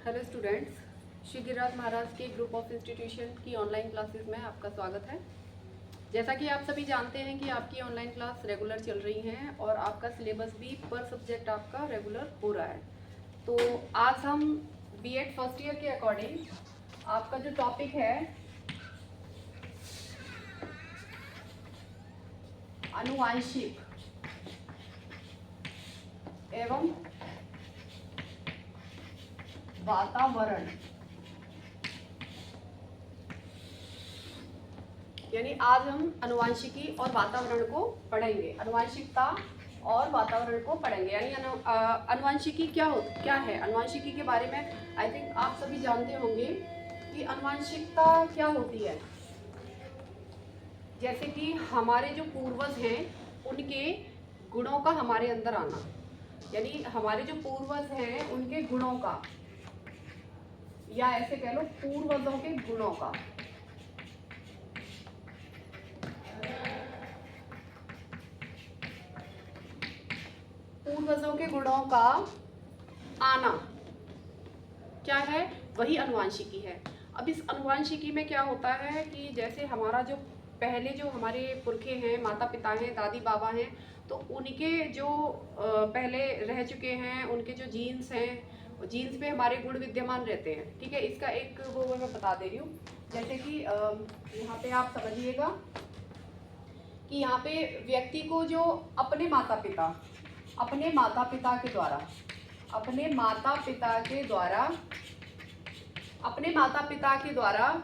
Hello students, Shri Giriraj महाराज के group of institution की online classes में आपका स्वागत है। जैसा कि आप सभी जानते हैं कि आपकी ऑनलाइन क्लास रेगुलर चल रही हैं और आपका सिलेबस भी पर सब्जेक्ट आपका रेगुलर हो रहा है। तो आज हम बीएड फर्स्ट ईयर के अकॉर्डिंग आपका जो टॉपिक है आनुवांशिक एवं वातावरण, यानी आज हम आनुवांशिकी और वातावरण को पढ़ेंगे। आनुवांशिकता और वातावरण को पढ़ेंगे। यानी आनुवांशिकी क्या है। आनुवांशिकी के बारे में आई थिंक आप सभी जानते होंगे कि आनुवांशिकता क्या होती है। जैसे कि हमारे जो पूर्वज हैं उनके गुणों का हमारे अंदर आना, यानी हमारे जो पूर्वज हैं उनके गुणों का, या ऐसे कह लो पूर्वजों के गुणों का आना क्या है, वही आनुवांशिकी है। अब इस आनुवांशिकी में क्या होता है कि जैसे हमारा जो पहले जो हमारे पुरखे हैं, माता पिता हैं, दादी बाबा हैं, तो उनके जो पहले रह चुके हैं, उनके जो जीन्स हैं, जीन्स पे हमारे गुण विद्यमान रहते हैं। ठीक है, इसका एक वो मैं बता दे रही हूँ। जैसे कि यहाँ पे आप समझिएगा कि यहाँ पे व्यक्ति को जो अपने माता पिता के द्वारा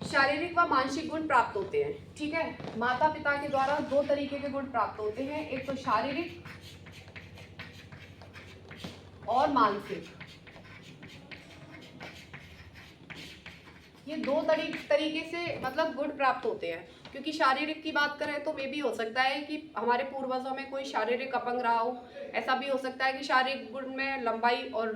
शारीरिक व मानसिक गुण प्राप्त होते हैं। ठीक है, माता पिता के द्वारा दो तरीके के गुण प्राप्त होते हैं, एक तो शारीरिक और मानसिक। ये दो तरीके से मतलब गुण प्राप्त होते हैं। क्योंकि शारीरिक की बात करें तो मे भी हो सकता है कि हमारे पूर्वजों में कोई शारीरिक अपंग रहा हो, ऐसा भी हो सकता है कि शारीरिक गुण में लंबाई और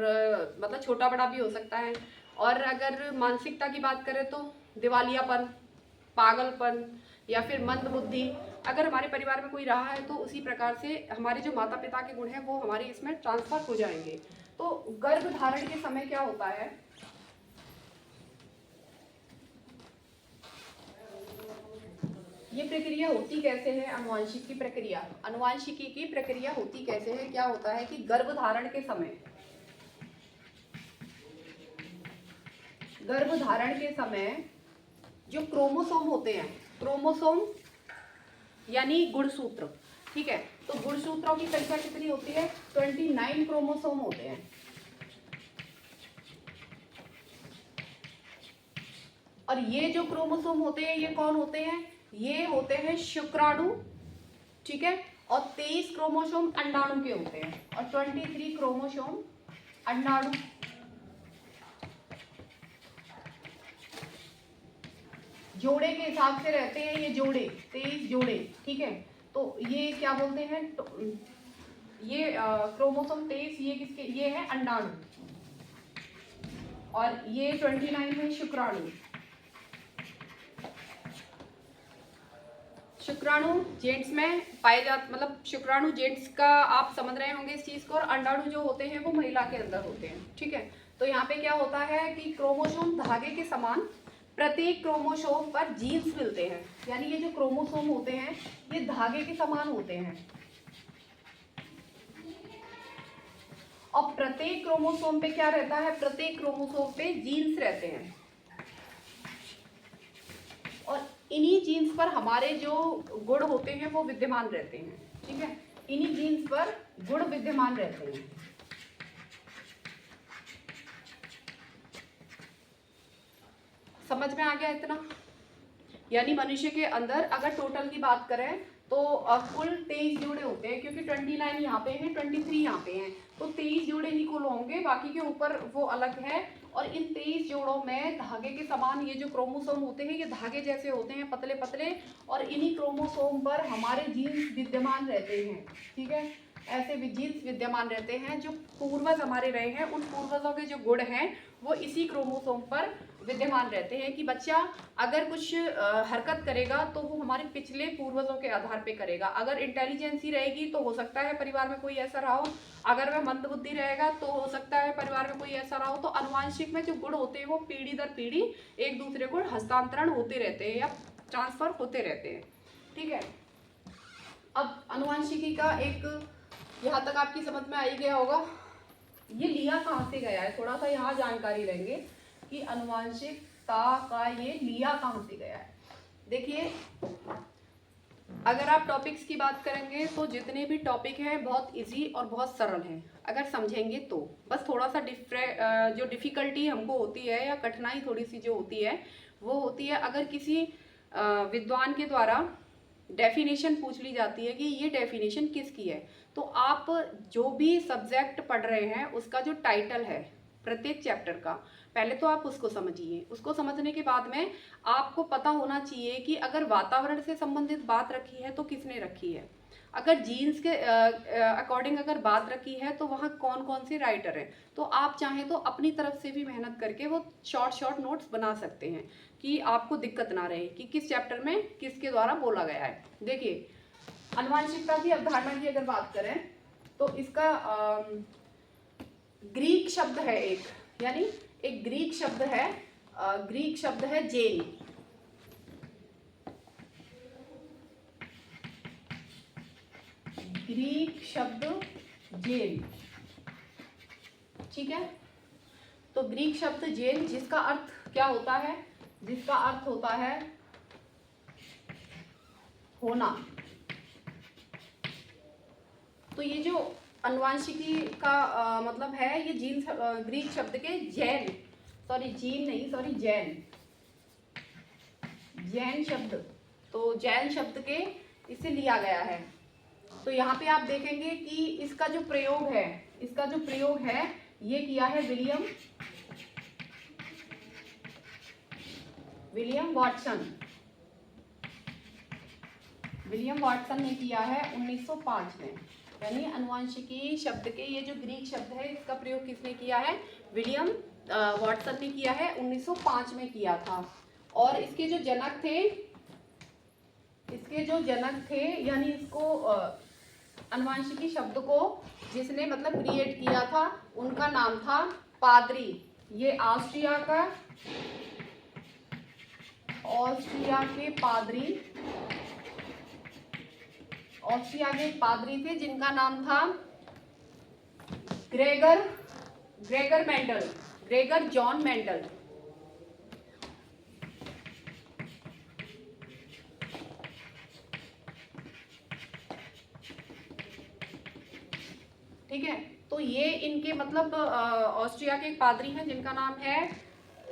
मतलब छोटा बड़ा भी हो सकता है। और अगर मानसिकता की बात करें तो दिवालियापन, पागलपन या फिर मंद बुद्धि अगर हमारे परिवार में कोई रहा है तो उसी प्रकार से हमारे जो माता पिता के गुण हैं वो हमारे इसमें ट्रांसफर हो जाएंगे। तो गर्भ धारण के समय क्या होता है, ये प्रक्रिया होती कैसे है, अनुवांशिकी की प्रक्रिया होती कैसे है। क्या होता है कि गर्भ धारण के समय जो क्रोमोसोम होते हैं, क्रोमोसोम यानी गुणसूत्र, ठीक है, तो गुणसूत्रों की संख्या कितनी होती है, 29 क्रोमोसोम होते हैं। और ये जो क्रोमोसोम होते हैं ये कौन होते हैं, ये होते हैं शुक्राणु। ठीक है, और 23 क्रोमोसोम अंडाणु के होते हैं और 23 क्रोमोसोम अंडाणु। जोड़े के हिसाब से रहते हैं ये जोड़े, 23 जोड़े। ठीक है, तो ये क्या बोलते हैं, तो ये क्रोमोसोम 23 ये किसके, ये है अंडाणु, और ये 29 है शुक्राणु। शुक्राणु जेंट्स में पाए जाते, मतलब शुक्राणु जेंट्स का आप समझ रहे होंगे इस चीज को, और अंडाणु जो होते हैं वो महिला के अंदर होते हैं। ठीक है, तो यहाँ पे क्या होता है कि क्रोमोसोम धागे के समान प्रत्येक क्रोमोसोम पर जीन्स मिलते हैं। यानी ये जो क्रोमोसोम होते हैं ये धागे के समान होते हैं, और प्रत्येक क्रोमोसोम पे क्या रहता है, प्रत्येक क्रोमोसोम पे जीन्स रहते हैं, और इन्हीं जीन्स पर हमारे जो गुण होते हैं वो विद्यमान रहते हैं। ठीक है, इन्हीं जीन्स पर गुण विद्यमान रहते हैं। समझ में आ गया इतना। यानी मनुष्य के अंदर अगर टोटल की बात करें तो कुल 23 जोड़े होते हैं, क्योंकि 29 यहाँ पे हैं, 23 यहाँ पे हैं, तो 23 जोड़े ही कुल होंगे, बाकी के ऊपर वो अलग है। और इन 23 जोड़ों में धागे के समान ये जो क्रोमोसोम होते हैं ये धागे जैसे होते हैं, पतले पतले, और इन्हीं क्रोमोसोम पर हमारे जीन्स विद्यमान रहते हैं। ठीक है, ऐसे भी जीन्स विद्यमान रहते हैं, जो पूर्वज हमारे रहे हैं उन पूर्वजों के जो गुण हैं वो इसी क्रोमोसोम पर विद्यमान रहते हैं। कि बच्चा अगर कुछ हरकत करेगा तो वो हमारे पिछले पूर्वजों के आधार पे करेगा। अगर इंटेलिजेंसी रहेगी तो हो सकता है परिवार में कोई ऐसा रहा हो, अगर वह मंदबुद्धि रहेगा तो हो सकता है परिवार में कोई ऐसा रहा हो। तो अनुवांशिक में जो गुण होते हैं वो पीढ़ी दर पीढ़ी एक दूसरे को हस्तांतरण होते रहते हैं या ट्रांसफर होते रहते हैं। ठीक है, अब अनुवांशिकी का एक यहाँ तक आपकी समझ में आ ही गया होगा। ये लिया कहाँ से गया है, थोड़ा सा यहाँ जानकारी लेंगे कि अनुवांशिकता का ये लिया कहाँ से गया है। देखिए, अगर आप टॉपिक्स की बात करेंगे तो जितने भी टॉपिक हैं बहुत इजी और बहुत सरल हैं अगर समझेंगे तो। बस थोड़ा सा जो डिफ़िकल्टी हमको होती है या कठिनाई थोड़ी सी जो होती है वो होती है अगर किसी विद्वान के द्वारा डेफिनेशन पूछ ली जाती है कि ये डेफिनेशन किसकी है। तो आप जो भी सब्जेक्ट पढ़ रहे हैं उसका जो टाइटल है प्रत्येक चैप्टर का, पहले तो आप उसको समझिए। उसको समझने के बाद में आपको पता होना चाहिए कि अगर वातावरण से संबंधित बात रखी है तो किसने रखी है, अगर जीन्स के अकॉर्डिंग अगर बात रखी है तो वहाँ कौन कौन से राइटर हैं। तो आप चाहें तो अपनी तरफ से भी मेहनत करके वो शॉर्ट नोट्स बना सकते हैं कि आपको दिक्कत ना रहे कि किस चैप्टर में किसके द्वारा बोला गया है। देखिए, अनुवांशिकता की अवधारणा की अगर बात करें तो इसका ग्रीक शब्द है एक, यानी एक ग्रीक शब्द है जेन। ग्रीक शब्द जेन, ठीक है। तो ग्रीक शब्द जेन जिसका अर्थ क्या होता है, जिसका अर्थ होता है होना। तो ये जो अनुवांशिकी का मतलब है ये जीन ग्रीक शब्द के जैन शब्द, तो जैन शब्द के इसे लिया गया है। तो यहाँ पे आप देखेंगे कि इसका जो प्रयोग है ये किया है विलियम वाटसन ने किया है 1905 में। यानी अनुवांशिकी शब्द के ये जो ग्रीक शब्द है इसका प्रयोग किसने किया है, विलियम वाटसन ने किया है, 1905 में किया था। और इसके जो जनक थे यानी इसको अनुवांशिकी शब्द को जिसने मतलब क्रिएट किया था उनका नाम था पादरी। ये ऑस्ट्रिया के पादरी थे जिनका नाम था ग्रेगर जॉन मेंडल। ठीक है, तो ये इनके मतलब ऑस्ट्रिया के एक पादरी हैं जिनका नाम है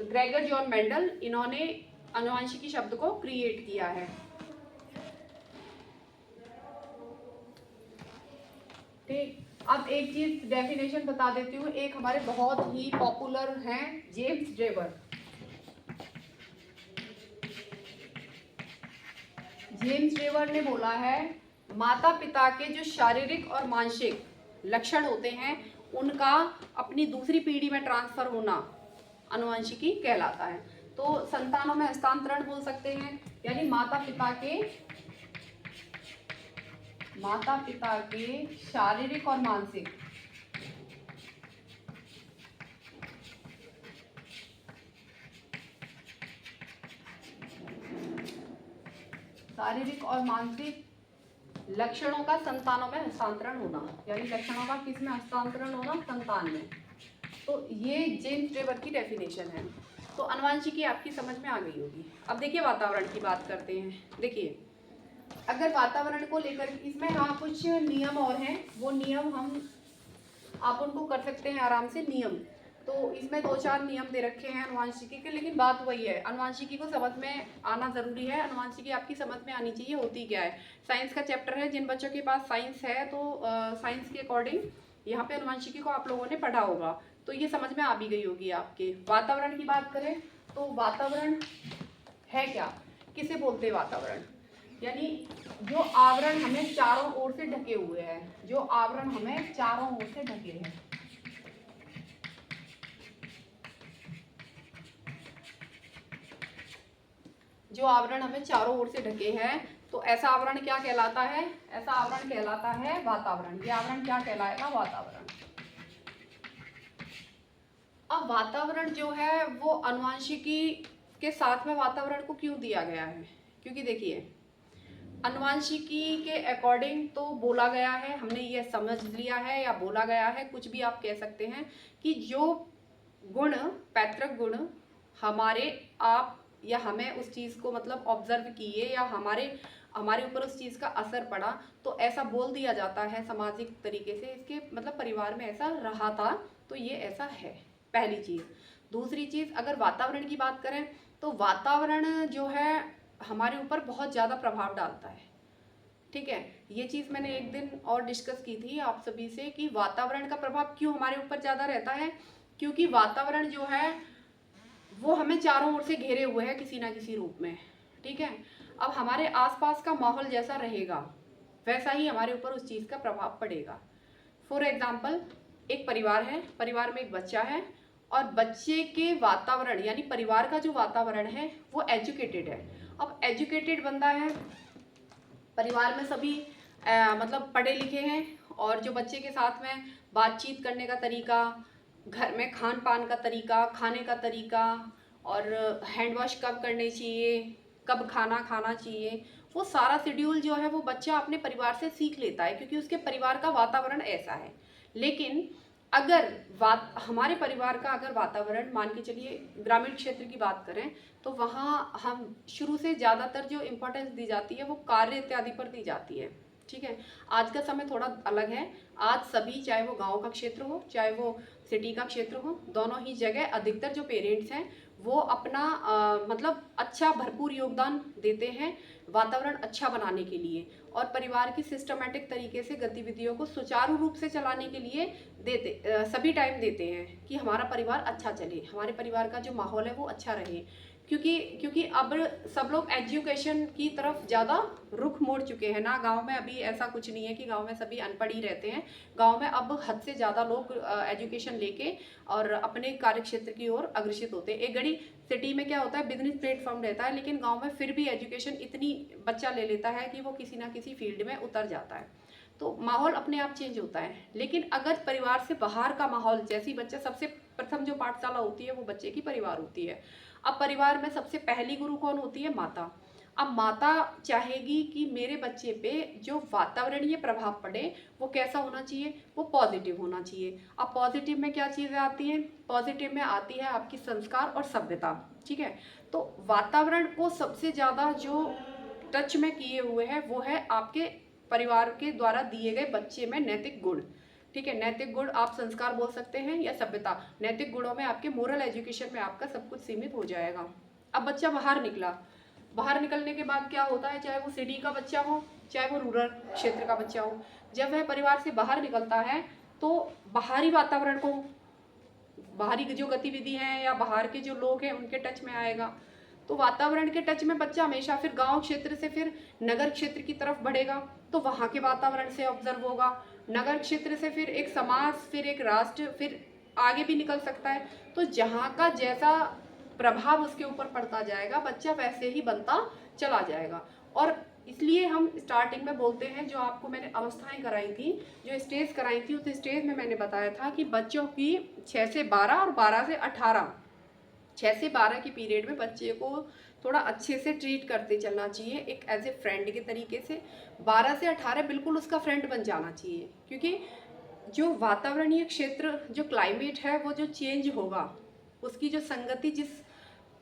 ग्रेगर जॉन मेंडल। इन्होंने अनुवांशिकी शब्द को क्रिएट किया है। ठीक, अब एक चीज डेफिनेशन बता देती हूँ। एक हमारे बहुत ही पॉपुलर हैं जेम्स ड्रेवर ने बोला है माता पिता के जो शारीरिक और मानसिक लक्षण होते हैं उनका अपनी दूसरी पीढ़ी में ट्रांसफर होना अनुवांशिकी कहलाता है। तो संतानों में हस्तांतरण बोल सकते हैं, यानी माता पिता के शारीरिक और मानसिक लक्षणों का संतानों में हस्तांतरण होना, यानी लक्षणों का किस में हस्तांतरण होना, संतान में। तो ये जेम्स ड्रेवर की डेफिनेशन है। तो अनुवांशिकी आपकी समझ में आ गई होगी। अब देखिए वातावरण की बात करते हैं। देखिए, अगर वातावरण को लेकर इसमें हाँ कुछ नियम और हैं, वो नियम आप उनको कर सकते हैं आराम से नियम। तो इसमें 2-4 नियम दे रखे हैं अनुवांशिकी के, लेकिन बात वही है अनुवांशिकी को समझ में आना ज़रूरी है। अनुवांशिकी आपकी समझ में आनी चाहिए होती क्या है। साइंस का चैप्टर है, जिन बच्चों के पास साइंस है तो साइंस के अकॉर्डिंग यहाँ पे अनुवांशिकी को आप लोगों ने पढ़ा होगा, तो ये समझ में आ भी गई होगी आपके। वातावरण की बात करें तो वातावरण है क्या, किसे बोलते हैं वातावरण। यानी जो आवरण हमें चारों ओर से ढके हुए हैं, जो आवरण हमें चारों ओर से ढके हैं, जो आवरण हमें चारों ओर से ढके हैं, तो ऐसा आवरण क्या कहलाता है? ऐसा आवरण कहलाता है वातावरण। ये आवरण क्या कहलाएगा? वातावरण। अब वातावरण जो है वो अनुवांशिकी के साथ में वातावरण को क्यों दिया गया है? क्योंकि देखिए, अनुवांशिकी के अकॉर्डिंग तो बोला गया है, हमने ये समझ लिया है या बोला गया है, कुछ भी आप कह सकते हैं, कि जो गुण, पैतृक गुण हमारे आप या हमें उस चीज़ को मतलब ऑब्जर्व किए या हमारे ऊपर उस चीज़ का असर पड़ा, तो ऐसा बोल दिया जाता है सामाजिक तरीके से, इसके मतलब परिवार में ऐसा रहा था तो ये ऐसा है, पहली चीज़। दूसरी चीज़, अगर वातावरण की बात करें तो वातावरण जो है हमारे ऊपर बहुत ज़्यादा प्रभाव डालता है। ठीक है, ये चीज़ मैंने एक दिन और डिस्कस की थी आप सभी से कि वातावरण का प्रभाव क्यों हमारे ऊपर ज़्यादा रहता है, क्योंकि वातावरण जो है वो हमें चारों ओर से घेरे हुए है किसी ना किसी रूप में। ठीक है, अब हमारे आसपास का माहौल जैसा रहेगा वैसा ही हमारे ऊपर उस चीज़ का प्रभाव पड़ेगा। फॉर एग्जाम्पल, एक परिवार है, परिवार में एक बच्चा है और बच्चे के वातावरण यानी परिवार का जो वातावरण है वो एजुकेटेड है। अब एजुकेटेड बंदा है, परिवार में सभी मतलब पढ़े लिखे हैं, और जो बच्चे के साथ में बातचीत करने का तरीका, घर में खान पान का तरीका, खाने का तरीका, और हैंड वॉश कब करने चाहिए, कब खाना खाना चाहिए, वो सारा शेड्यूल जो है वो बच्चा अपने परिवार से सीख लेता है, क्योंकि उसके परिवार का वातावरण ऐसा है। लेकिन अगर हमारे परिवार का अगर वातावरण, मान के चलिए ग्रामीण क्षेत्र की बात करें, तो वहाँ हम शुरू से ज़्यादातर जो इम्पोर्टेंस दी जाती है वो कार्य इत्यादि पर दी जाती है। ठीक है, आज का समय थोड़ा अलग है। आज सभी, चाहे वो गांव का क्षेत्र हो चाहे वो सिटी का क्षेत्र हो, दोनों ही जगह अधिकतर जो पेरेंट्स हैं वो अपना मतलब अच्छा भरपूर योगदान देते हैं वातावरण अच्छा बनाने के लिए, और परिवार की सिस्टमेटिक तरीके से गतिविधियों को सुचारू रूप से चलाने के लिए सभी टाइम देते हैं कि हमारा परिवार अच्छा चले, हमारे परिवार का जो माहौल है वो अच्छा रहे। क्योंकि अब सब लोग एजुकेशन की तरफ ज़्यादा रुख मोड़ चुके हैं ना। गांव में अभी ऐसा कुछ नहीं है कि गांव में सभी अनपढ़ ही रहते हैं। गांव में अब हद से ज़्यादा लोग एजुकेशन लेके और अपने कार्य क्षेत्र की ओर अग्रसित होते हैं। एक घड़ी सिटी में क्या होता है, बिजनेस प्लेटफॉर्म रहता है, लेकिन गांव में फिर भी एजुकेशन इतनी बच्चा ले लेता है कि वो किसी ना किसी फील्ड में उतर जाता है। तो माहौल अपने आप चेंज होता है। लेकिन अगर परिवार से बाहर का माहौल, जैसी बच्चा सबसे प्रथम जो पाठशाला होती है वो बच्चे की परिवार होती है। अब परिवार में सबसे पहली गुरु कौन होती है? माता। अब माता चाहेगी कि मेरे बच्चे पे जो वातावरणीय प्रभाव पड़े वो कैसा होना चाहिए? वो पॉजिटिव होना चाहिए। अब पॉजिटिव में क्या चीज़ें आती हैं? पॉजिटिव में आती है आपकी संस्कार और सभ्यता। ठीक है, तो वातावरण को सबसे ज़्यादा जो टच में किए हुए हैं वो है आपके परिवार के द्वारा दिए गए बच्चे में नैतिक गुण। ठीक है, नैतिक गुण आप संस्कार बोल सकते हैं या सभ्यता। नैतिक गुणों में आपके मोरल एजुकेशन में आपका सब कुछ सीमित हो जाएगा। अब बच्चा बाहर निकला, बाहर निकलने के बाद क्या होता है, चाहे वो सिटी का बच्चा हो चाहे वो रूरल क्षेत्र का बच्चा हो, जब वह परिवार से बाहर निकलता है तो बाहरी वातावरण को, बाहरी जो गतिविधि हैं या बाहर के जो लोग हैं उनके टच में आएगा। तो वातावरण के टच में बच्चा हमेशा फिर गांव क्षेत्र से फिर नगर क्षेत्र की तरफ बढ़ेगा, तो वहाँ के वातावरण से ऑब्जर्व होगा। नगर क्षेत्र से फिर एक समाज, फिर एक राष्ट्र, फिर आगे भी निकल सकता है। तो जहाँ का जैसा प्रभाव उसके ऊपर पड़ता जाएगा बच्चा वैसे ही बनता चला जाएगा। और इसलिए हम स्टार्टिंग में बोलते हैं, जो आपको मैंने अवस्थाएं कराई थी, जो स्टेज कराई थी, उस स्टेज में मैंने बताया था कि बच्चों की 6 से 12 और 12 से 18, 6 से 12 की पीरियड में बच्चे को थोड़ा अच्छे से ट्रीट करते चलना चाहिए, एक एज ए फ्रेंड के तरीके से। 12 से 18 बिल्कुल उसका फ्रेंड बन जाना चाहिए, क्योंकि जो वातावरणीय क्षेत्र, जो क्लाइमेट है वो जो चेंज होगा, उसकी जो संगति जिस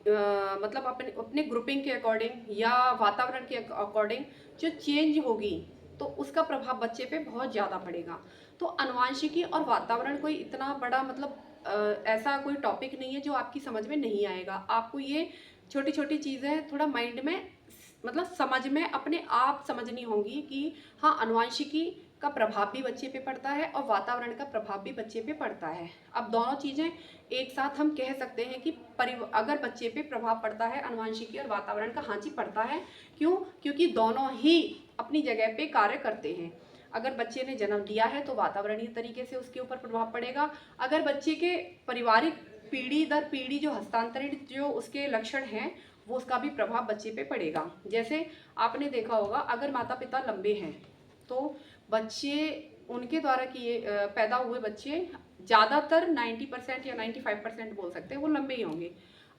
मतलब अपने अपने ग्रुपिंग के अकॉर्डिंग या वातावरण के अकॉर्डिंग जो चेंज होगी, तो उसका प्रभाव बच्चे पे बहुत ज़्यादा पड़ेगा। तो अनुवांशिकी और वातावरण कोई इतना बड़ा मतलब ऐसा कोई टॉपिक नहीं है जो आपकी समझ में नहीं आएगा। आपको ये छोटी छोटी चीज़ें थोड़ा माइंड में मतलब समझ में अपने आप समझनी होंगी कि हाँ, अनुवांशिकी का प्रभाव भी बच्चे पे पड़ता है और वातावरण का प्रभाव भी बच्चे पे पड़ता है। अब दोनों चीज़ें एक साथ हम कह सकते हैं कि अगर बच्चे पे प्रभाव पड़ता है आनुवंशिकी और वातावरण का, हाँ जी पड़ता है। क्यों? क्योंकि दोनों ही अपनी जगह पे कार्य करते हैं। अगर बच्चे ने जन्म लिया है तो वातावरणीय तरीके से उसके ऊपर प्रभाव पड़ेगा। अगर बच्चे के पारिवारिक पीढ़ी दर पीढ़ी जो हस्तांतरित जो उसके लक्षण हैं वो उसका भी प्रभाव बच्चे पे पड़ेगा। जैसे आपने देखा होगा, अगर माता पिता लंबे हैं तो बच्चे उनके द्वारा किए पैदा हुए बच्चे ज़्यादातर 90% या 95% बोल सकते हैं वो लंबे ही होंगे।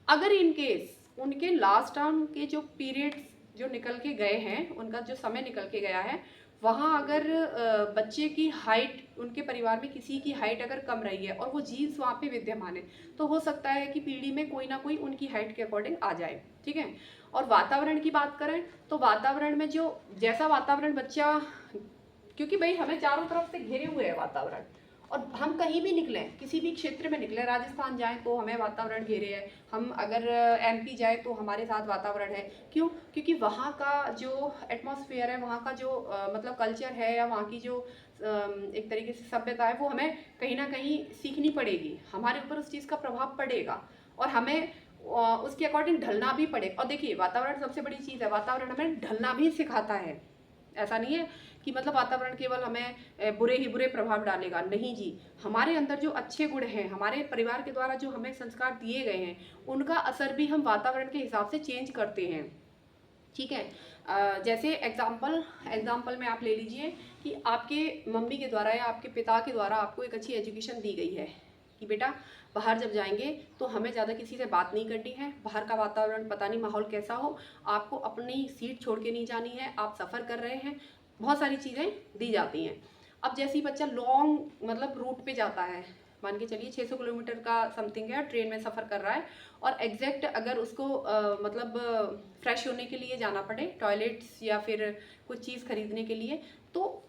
अगर इन केस उनके लास्ट टर्म के जो पीरियड्स जो निकल के गए हैं, उनका जो समय निकल के गया है, वहाँ अगर बच्चे की हाइट, उनके परिवार में किसी की हाइट अगर कम रही है और वो जीन्स वहाँ पे विद्यमान है, तो हो सकता है कि पीढ़ी में कोई ना कोई उनकी हाइट के अकॉर्डिंग आ जाए। ठीक है। और वातावरण की बात करें तो वातावरण में जो जैसा वातावरण बच्चा, क्योंकि भाई हमें चारों तरफ से घेरे हुए है वातावरण, और हम कहीं भी निकलें, किसी भी क्षेत्र में निकले, राजस्थान जाएं तो हमें वातावरण घेरे है, हम अगर एमपी जाए तो हमारे साथ वातावरण है। क्यों? क्योंकि वहाँ का जो एटमॉस्फेयर है, वहाँ का जो मतलब कल्चर है, या वहाँ की जो एक तरीके से सभ्यता है, वो हमें कहीं ना कहीं सीखनी पड़ेगी, हमारे ऊपर उस चीज़ का प्रभाव पड़ेगा और हमें उसके अकॉर्डिंग ढलना भी पड़ेगा। और देखिए, वातावरण सबसे बड़ी चीज़ है, वातावरण हमें ढलना भी सिखाता है। ऐसा नहीं है कि मतलब वातावरण केवल हमें बुरे ही बुरे प्रभाव डालेगा, नहीं जी। हमारे अंदर जो अच्छे गुण हैं, हमारे परिवार के द्वारा जो हमें संस्कार दिए गए हैं, उनका असर भी हम वातावरण के हिसाब से चेंज करते हैं। ठीक है। जैसे एग्जाम्पल में आप ले लीजिए कि आपके मम्मी के द्वारा या आपके पिता के द्वारा आपको एक अच्छी एजुकेशन दी गई है कि बेटा बाहर जब जाएंगे तो हमें ज़्यादा किसी से बात नहीं करनी है, बाहर का वातावरण पता नहीं माहौल कैसा हो, आपको अपनी सीट छोड़ के नहीं जानी है, आप सफ़र कर रहे हैं, बहुत सारी चीज़ें दी जाती हैं। अब जैसे ही बच्चा लॉन्ग मतलब रूट पे जाता है, मान के चलिए 600 किलोमीटर का समथिंग है, ट्रेन में सफ़र कर रहा है, और एग्जैक्ट अगर उसको मतलब फ्रेश होने के लिए जाना पड़े टॉयलेट्स या फिर कुछ चीज़ खरीदने के लिए, तो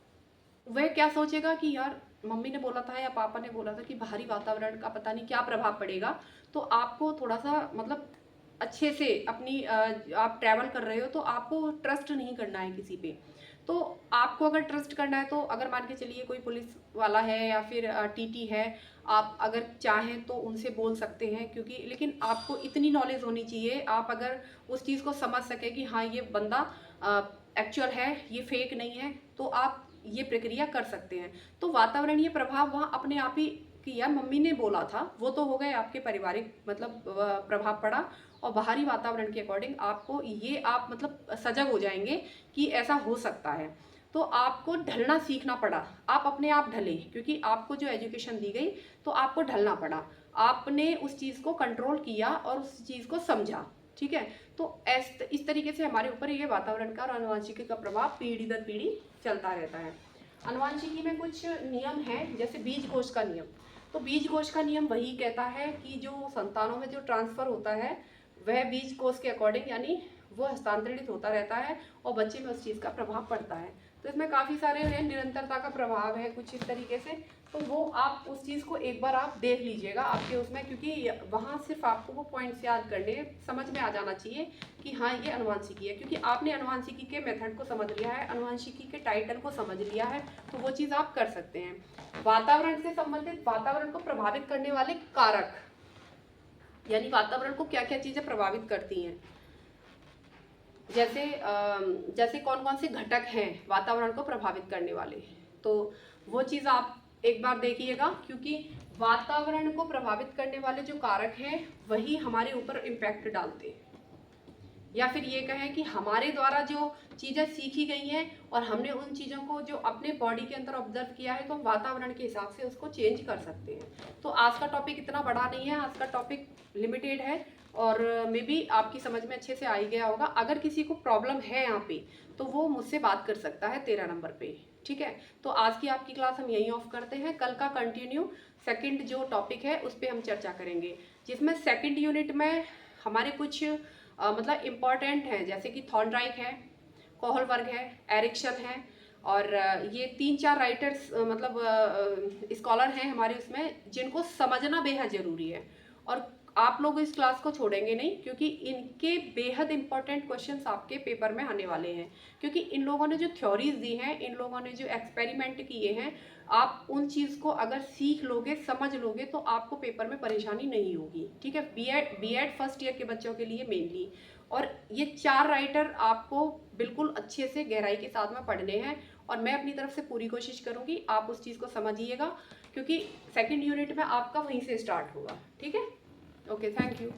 वह क्या सोचेगा कि यार मम्मी ने बोला था या पापा ने बोला था कि बाहरी वातावरण का पता नहीं क्या प्रभाव पड़ेगा। तो आपको थोड़ा सा मतलब अच्छे से अपनी आप ट्रैवल कर रहे हो तो आपको ट्रस्ट नहीं करना है किसी पे। तो आपको अगर ट्रस्ट करना है तो अगर मान के चलिए कोई पुलिस वाला है या फिर टीटी है, आप अगर चाहें तो उनसे बोल सकते हैं, क्योंकि लेकिन आपको इतनी नॉलेज होनी चाहिए, आप अगर उस चीज़ को समझ सके कि हाँ ये बंदा एक्चुअल है, ये फेक नहीं है, तो आप ये प्रक्रिया कर सकते हैं। तो वातावरणीय प्रभाव वहाँ अपने आप ही कि यार मम्मी ने बोला था, वो तो हो गए आपके पारिवारिक मतलब प्रभाव पड़ा, और बाहरी वातावरण के अकॉर्डिंग आपको ये आप मतलब सजग हो जाएंगे कि ऐसा हो सकता है। तो आपको ढलना सीखना पड़ा, आप अपने आप ढले, क्योंकि आपको जो एजुकेशन दी गई तो आपको ढलना पड़ा, आपने उस चीज़ को कंट्रोल किया और उस चीज़ को समझा। ठीक है। तो इस तरीके से हमारे ऊपर ये वातावरण का और आनुवंशिकी का प्रभाव पीढ़ी दर पीढ़ी चलता रहता है। आनुवंशिकी में कुछ नियम हैं, जैसे बीज कोष का नियम। तो बीज कोष का नियम वही कहता है कि जो संतानों में जो ट्रांसफर होता है वह बीज कोष के अकॉर्डिंग यानी वो हस्तांतरित होता रहता है और बच्चे में उस चीज़ का प्रभाव पड़ता है। तो इसमें काफ़ी सारे हैं, निरंतरता का प्रभाव है कुछ इस तरीके से। तो वो आप उस चीज़ को एक बार आप देख लीजिएगा आपके उसमें, क्योंकि वहाँ सिर्फ आपको वो पॉइंट्स याद करने, समझ में आ जाना चाहिए कि हाँ ये आनुवंशिकी है, क्योंकि आपने आनुवंशिकी के मेथड को समझ लिया है, आनुवंशिकी के टाइटल को समझ लिया है, तो वो चीज़ आप कर सकते हैं। वातावरण से संबंधित वातावरण को प्रभावित करने वाले कारक, यानी वातावरण को क्या क्या चीज़ें प्रभावित करती हैं, जैसे कौन कौन से घटक हैं वातावरण को प्रभावित करने वाले, तो वो चीज़ आप एक बार देखिएगा, क्योंकि वातावरण को प्रभावित करने वाले जो कारक हैं वही हमारे ऊपर इम्पैक्ट डालते हैं, या फिर ये कहें कि हमारे द्वारा जो चीज़ें सीखी गई हैं और हमने उन चीज़ों को जो अपने बॉडी के अंदर ऑब्जर्व किया है तो हम वातावरण के हिसाब से उसको चेंज कर सकते हैं। तो आज का टॉपिक इतना बड़ा नहीं है, आज का टॉपिक लिमिटेड है और मे बी आपकी समझ में अच्छे से आ ही गया होगा। अगर किसी को प्रॉब्लम है यहाँ पे तो वो मुझसे बात कर सकता है 13 नंबर पे। ठीक है। तो आज की आपकी क्लास हम यहीं ऑफ करते हैं, कल का कंटिन्यू सेकंड जो टॉपिक है उस पर हम चर्चा करेंगे, जिसमें सेकंड यूनिट में हमारे कुछ मतलब इम्पॉर्टेंट हैं, जैसे कि थॉर्नडाइक है, कोहलबर्ग है, एरिक्सन है, और ये 3-4 राइटर्स मतलब स्कॉलर हैं हमारे उसमें, जिनको समझना बेहद ज़रूरी है। और आप लोग इस क्लास को छोड़ेंगे नहीं, क्योंकि इनके बेहद इंपॉर्टेंट क्वेश्चंस आपके पेपर में आने वाले हैं। क्योंकि इन लोगों ने जो थ्योरीज दी हैं, इन लोगों ने जो एक्सपेरिमेंट किए हैं, आप उन चीज़ को अगर सीख लोगे, समझ लोगे, तो आपको पेपर में परेशानी नहीं होगी। ठीक है, बीएड फर्स्ट ईयर के बच्चों के लिए मेनली। और ये 4 राइटर आपको बिल्कुल अच्छे से गहराई के साथ में पढ़ने हैं, और मैं अपनी तरफ से पूरी कोशिश करूँगी आप उस चीज़ को समझिएगा, क्योंकि सेकेंड यूनिट में आपका वहीं से स्टार्ट होगा। ठीक है, ओके, थैंक यू।